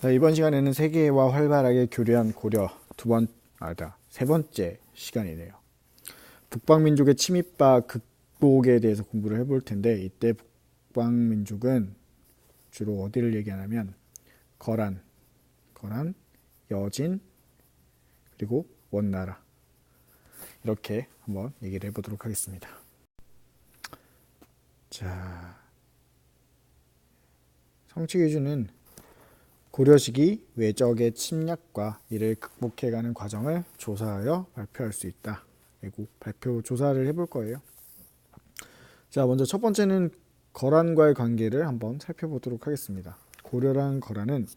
이번 시간에는 세계와 활발하게 교류한 고려 세 번째 시간이네요. 북방민족의 침입과 극복에 대해서 공부를 해볼 텐데, 이때 북방민족은 주로 어디를 얘기하냐면 거란, 여진, 그리고 원나라, 이렇게 한번 얘기를 해보도록 하겠습니다. 자, 성취 기준은 고려 시기 외적의 침략과 이를 극복해가는 과정을 조사하여 발표할 수 있다. 그리고 발표 조사를 해볼 거예요. 자, 먼저 첫 번째는 거란과의 관계를 한번 살펴보도록 하겠습니다. 고려랑 거란은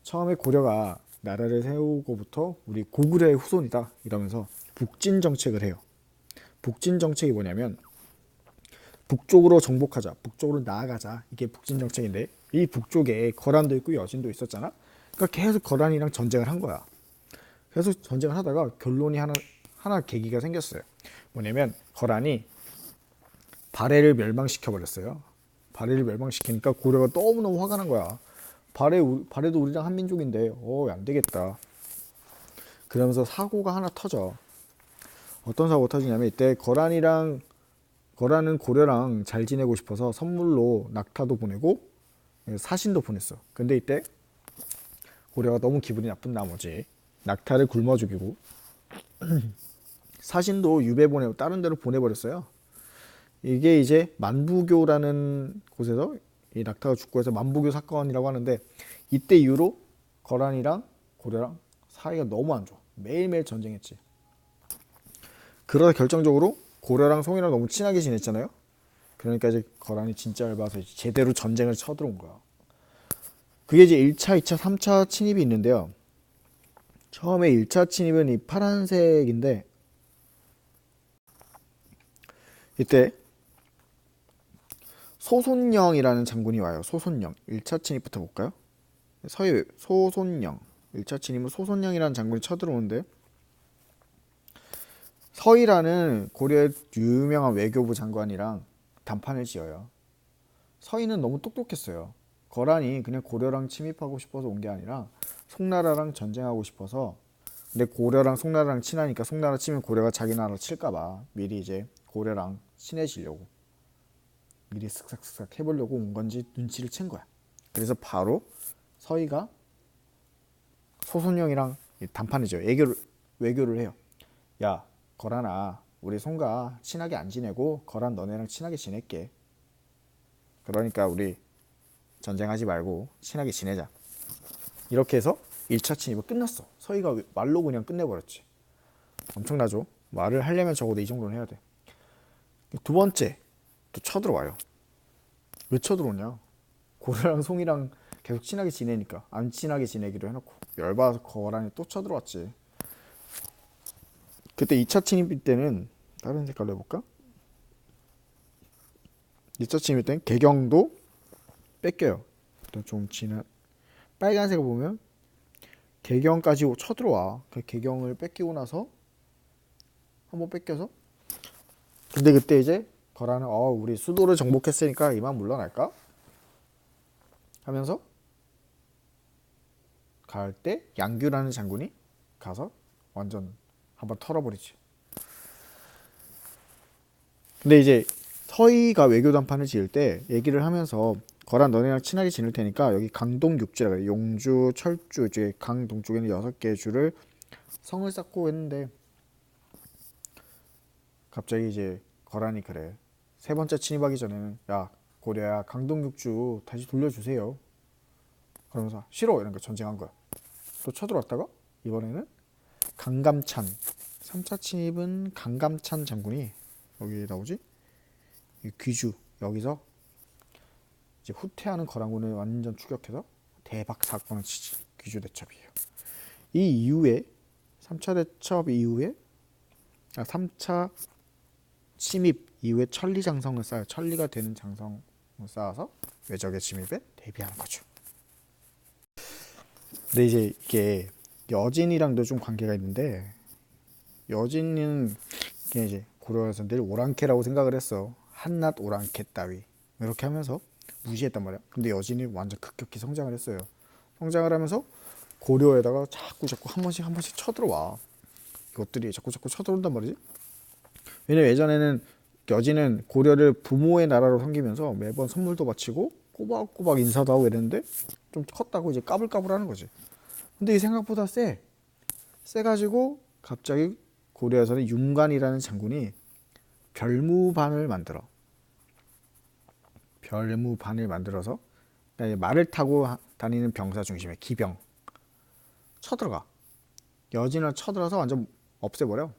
처음에 고려가 나라를 세우고부터 우리 고구려의 후손이다 이러면서 북진 정책을 해요. 북진 정책이 뭐냐면 북쪽으로 정복하자, 북쪽으로 나아가자, 이게 북진 정책인데, 이 북쪽에 거란도 있고 여진도 있었잖아. 그러니까 계속 거란이랑 전쟁을 한 거야. 계속 전쟁을 하다가 결론이 하나 계기가 생겼어요. 뭐냐면 거란이 발해를 멸망시켜 버렸어요. 발해를 멸망시키니까 고려가 너무너무 화가 난 거야. 발해도 우리랑 한 민족인데 안 되겠다. 그러면서 사고가 하나 터져. 어떤 사고가 터지냐면, 이때 거란은 고려랑 잘 지내고 싶어서 선물로 낙타도 보내고 사신도 보냈어. 근데 이때 고려가 너무 기분이 나쁜 나머지 낙타를 굶어 죽이고 사신도 유배 보내고 다른 데로 보내버렸어요. 이게 이제 만부교라는 곳에서 이 낙타가 죽고 해서 만부교 사건이라고 하는데, 이때 이후로 거란이랑 고려랑 사이가 너무 안 좋아. 매일매일 전쟁했지. 그러다 결정적으로 고려랑 송이랑 너무 친하게 지냈잖아요. 그러니까 이제 거란이 진짜 열받아서 제대로 전쟁을 쳐들어온 거야. 그게 이제 1차, 2차, 3차 침입이 있는데요. 처음에 1차 침입은 이 파란색인데, 이때 소손영이라는 장군이 와요. 소손영. 1차 침입부터 볼까요? 소손영. 1차 침입은 소손영이라는 장군이 쳐들어오는데, 서희라는 고려의 유명한 외교부 장관이랑 단판을 지어요. 서희는 너무 똑똑했어요. 거란이 그냥 고려랑 침입하고 싶어서 온 게 아니라 송나라랑 전쟁하고 싶어서. 근데 고려랑 송나라랑 친하니까 송나라 치면 고려가 자기 나라 칠까봐 미리 이제 고려랑 친해지려고 미리 쓱싹쓱싹 해보려고 온 건지 눈치를 챈 거야. 그래서 바로 서희가 소손영이랑 단판을 지어요. 외교를 해요. 야, 거란아, 우리 송가 친하게 안 지내고 거란 너네랑 친하게 지낼게. 그러니까 우리 전쟁하지 말고 친하게 지내자. 이렇게 해서 1차 침입은 끝났어. 서희가 말로 그냥 끝내버렸지. 엄청나죠? 말을 하려면 적어도 이 정도는 해야 돼. 두 번째, 또 쳐들어와요. 왜 쳐들어오냐? 고려랑 송이랑 계속 친하게 지내니까 안 친하게 지내기로 해놓고 열받아서 거란이 또 쳐들어왔지. 그때 2차 침입 때는 다른 색깔로 해볼까? 2차 침입 때는 개경도 뺏겨요. 일단 좀 진한 빨간색을 보면 개경까지 쳐들어와. 그 개경을 뺏기고 나서 한번 뺏겨서, 근데 그때 이제 거란은 우리 수도를 정복했으니까 이만 물러날까? 하면서 갈 때 양규라는 장군이 가서 완전 한번 털어버리지. 근데 이제 서희가 외교 단판을 지을 때 얘기를 하면서 거란 너네랑 친하게 지낼 테니까 여기 강동육지라 그래. 용주, 철주, 이제 강 동쪽에는 6개의 주를 성을 쌓고 했는데, 갑자기 이제 거란이 그래. 세 번째 침입하기 전에는 야, 고려야, 강동육주 다시 돌려주세요. 그러면서 싫어 이런 거 전쟁한 거야. 또 쳐들어왔다가 이번에는 강감찬, 3차 침입은 강감찬 장군이 여기 나오지? 귀주, 여기서 이제 후퇴하는 거란군을 완전 추격해서 대박 사건을 치지. 귀주 대첩이에요. 이 이후에 3차 대첩 이후에 3차 침입 이후에 천리장성을 쌓아요. 천리가 되는 장성을 쌓아서 외적의 침입에 대비하는 거죠. 근데 이제 이게 여진이랑도 좀 관계가 있는데, 여진은 그냥 이제 고려에서 늘 오랑캐라고 생각을 했어. 한낱 오랑캐 따위 이렇게 하면서 무시했단 말이야. 근데 여진이 완전 급격히 성장을 했어요. 성장을 하면서 고려에다가 자꾸 한 번씩 쳐들어와. 이것들이 자꾸 쳐들어온단 말이지. 왜냐면 예전에는 여진은 고려를 부모의 나라로 섬기면서 매번 선물도 바치고 꼬박꼬박 인사도 하고 이랬는데 좀 컸다고 이제 까불까불하는 거지. 근데 이 생각보다 세가지고 갑자기 고려에서는 윤관이라는 장군이 별무반을 만들어서 말을 타고 다니는 병사 중심의 기병 쳐들어가. 여진을 쳐들어서 완전 없애버려.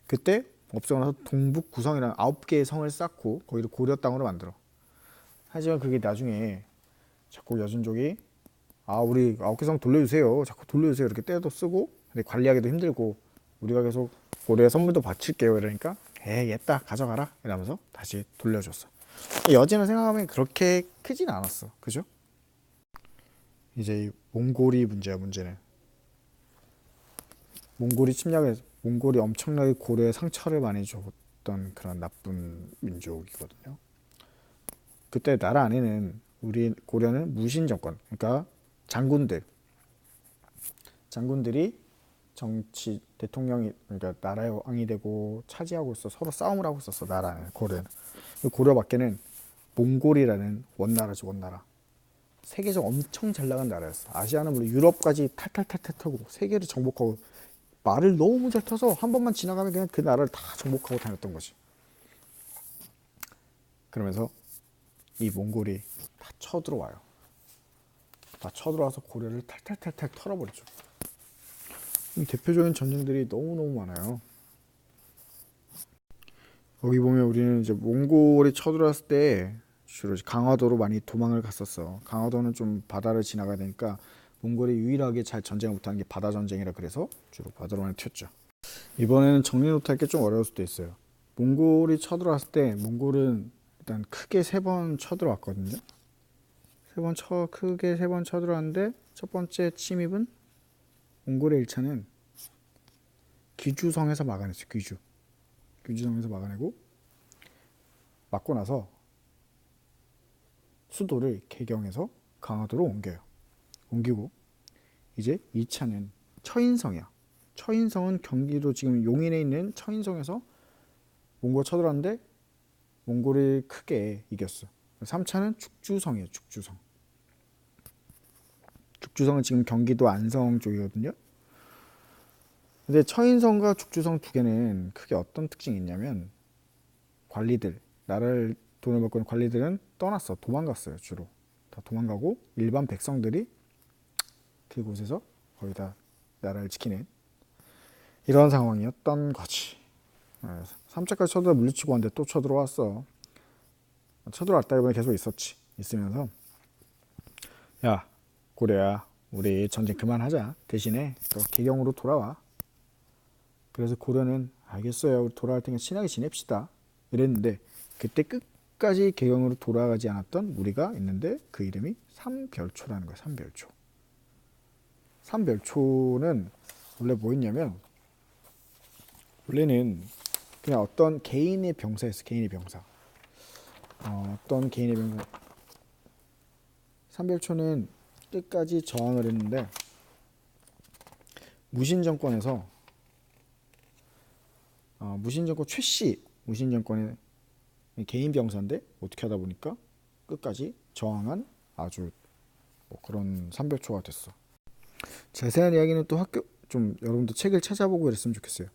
그때 없애고 나서 동북 구성이라는 9개의 성을 쌓고 거기를 고려 땅으로 만들어. 하지만 그게 나중에 자꾸 여진족이 우리 9개 성 돌려주세요. 자꾸 돌려주세요. 이렇게 떼도 쓰고 근데 관리하기도 힘들고 우리가 계속 고려에 선물도 바칠게요. 이러니까 옛다 가져가라 이러면서 다시 돌려줬어. 여진을 생각하면 그렇게 크진 않았어. 그죠? 이제 이 몽골이 문제야. 문제는 몽골이 엄청나게 고려에 상처를 많이 줬던 그런 나쁜 민족이거든요. 그때 나라 안에는 우리 고려는 무신 정권, 그러니까 장군들이 정치 대통령이 그러니까 나라의 왕이 되고 차지하고 있어. 서로 싸움을 하고 있었어. 나라 안에 고려는. 고려 밖에는 몽골이라는 원나라지. 원나라. 세계적 엄청 잘 나간 나라였어. 아시아는 물론 유럽까지 탈탈탈탈 타고 세계를 정복하고 말을 너무 잘 타서 한 번만 지나가면 그냥 그 나라를 다 정복하고 다녔던 거지. 그러면서 이 몽골이 다 쳐들어와요. 다 쳐들어와서 고려를 탈탈탈탈 털어버리죠. 대표적인 전쟁들이 너무너무 많아요. 여기 보면 우리는 이제 몽골이 쳐들어왔을 때 주로 강화도로 많이 도망을 갔었어. 강화도는 좀 바다를 지나가야 되니까 몽골이 유일하게 잘 전쟁을 못하는 게 바다 전쟁이라 그래서 주로 바다로 많이 튀었죠. 이번에는 정리 노트할 게 좀 어려울 수도 있어요. 몽골이 쳐들어왔을 때 몽골은 일단 크게 3번 쳐들어왔거든요. 크게 3번 쳐들어왔는데 첫 번째 침입은 몽골의 1차는 귀주성에서 막아냈어요. 귀주성에서 막아내고 막고 나서 수도를 개경에서 강화도로 옮기고 이제 2차는 처인성이야. 처인성은 경기도 지금 용인에 있는 처인성에서 몽골 쳐들어왔는데 몽골이 크게 이겼어. 3차는 죽주성이에요. 죽주성은 지금 경기도 안성 쪽이거든요. 근데 처인성과 죽주성 2개는 크게 어떤 특징이 있냐면 관리들, 나라를 돈을 벌고 있는 관리들은 떠났어. 도망갔어요. 주로 다 도망가고 일반 백성들이 그곳에서 거의 다 나라를 지키는 이런 상황이었던 거지. 3차까지 쳐들어 물리치고 왔는데 또 쳐들어왔어. 쳐들어왔다 이번에 계속 있으면서 야 고려야 우리 전쟁 그만하자. 대신에 또 개경으로 돌아와. 그래서 고려는 알겠어요. 우리 돌아갈 테니까 친하게 지냅시다. 이랬는데 그때 끝까지 개경으로 돌아가지 않았던 무리가 있는데 그 이름이 삼별초라는 거야. 삼별초는 원래 뭐였냐면 원래는 그냥 어떤 개인의 병사였어. 어떤 개인의 병사. 삼별초는 끝까지 저항을 했는데 무신정권에서 무신정권 최씨 무신정권의 개인 병사인데 어떻게 하다 보니까 끝까지 저항한 아주 그런 삼별초가 됐어. 자세한 이야기는 또 여러분도 책을 찾아보고 그랬으면 좋겠어요.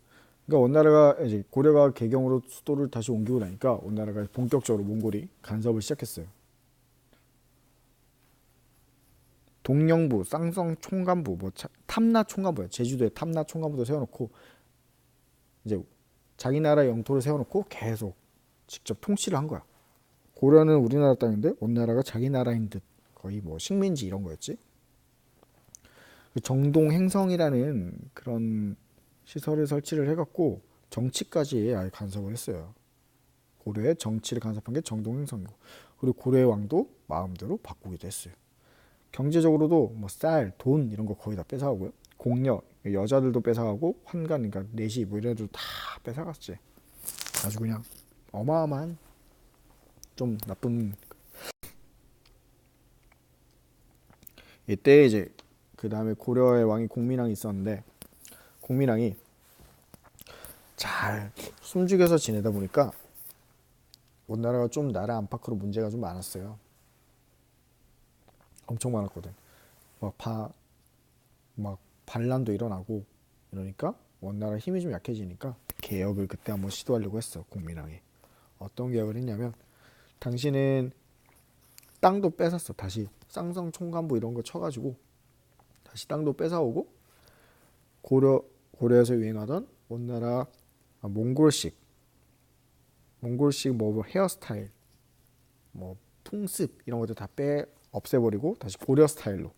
그러니까 원나라가 이제 고려가 개경으로 수도를 다시 옮기고 나니까 원나라가 본격적으로 몽골이 간섭을 시작했어요. 동령부, 쌍성 총감부, 탐나 총감부야. 제주도에 탐나 총감부도 세워놓고 이제 자기 나라 영토를 세워놓고 계속 직접 통치를 한 거야. 고려는 우리나라 땅인데 원나라가 자기 나라인 듯 거의 식민지 이런 거였지. 정동행성이라는 그런 시설을 설치를 해갖고 정치까지 아예 간섭을 했어요. 고려의 정치를 간섭한 게 정동행성이고 그리고 고려의 왕도 마음대로 바꾸기도 했어요. 경제적으로도 쌀, 돈 이런 거 거의 다 뺏어가고요. 공력, 여자들도 뺏어가고 환관, 그러니까 내시 이런 애들 다 뺏어갔지. 아주 그냥 어마어마한 좀 나쁜. 이때 이제 그 다음에 고려의 왕이 공민왕이 있었는데 공민왕이 잘 숨죽여서 지내다 보니까 원나라가 좀 나라 안팎으로 문제가 좀 많았어요. 엄청 많았거든. 막 반란도 일어나고 이러니까 원나라 힘이 좀 약해지니까 개혁을 그때 한번 시도하려고 했어. 공민왕이 어떤 개혁을 했냐면 당신은 땅도 뺏었어. 다시 쌍성 총관부 이런 거 쳐가지고 다시 땅도 뺏어오고 고려에서 유행하던 원나라 몽골식 뭐 헤어스타일 뭐 풍습 이런 것들 다 없애버리고 다시 고려 스타일로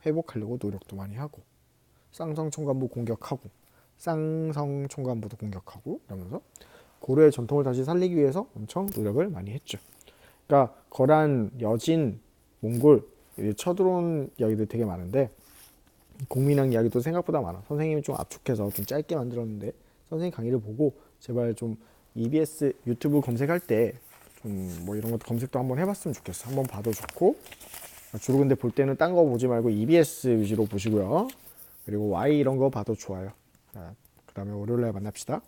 회복하려고 노력도 많이 하고 쌍성 총관부 공격하고 쌍성 총관부도 공격하고 이러면서 고려의 전통을 다시 살리기 위해서 엄청 노력을 많이 했죠. 그러니까 거란, 여진, 몽골 쳐들어온 이야기들 되게 많은데 공민왕 이야기도 생각보다 많아. 선생님이 좀 압축해서 좀 짧게 만들었는데 선생님 강의를 보고 제발 좀 EBS 유튜브 검색할 때 좀 뭐 이런 것도 검색도 한번 해봤으면 좋겠어. 한번 봐도 좋고 주로 근데 볼 때는 딴 거 보지 말고 EBS 위주로 보시고요. 그리고 Y 이런 거 봐도 좋아요. 그 다음에 월요일날 만납시다.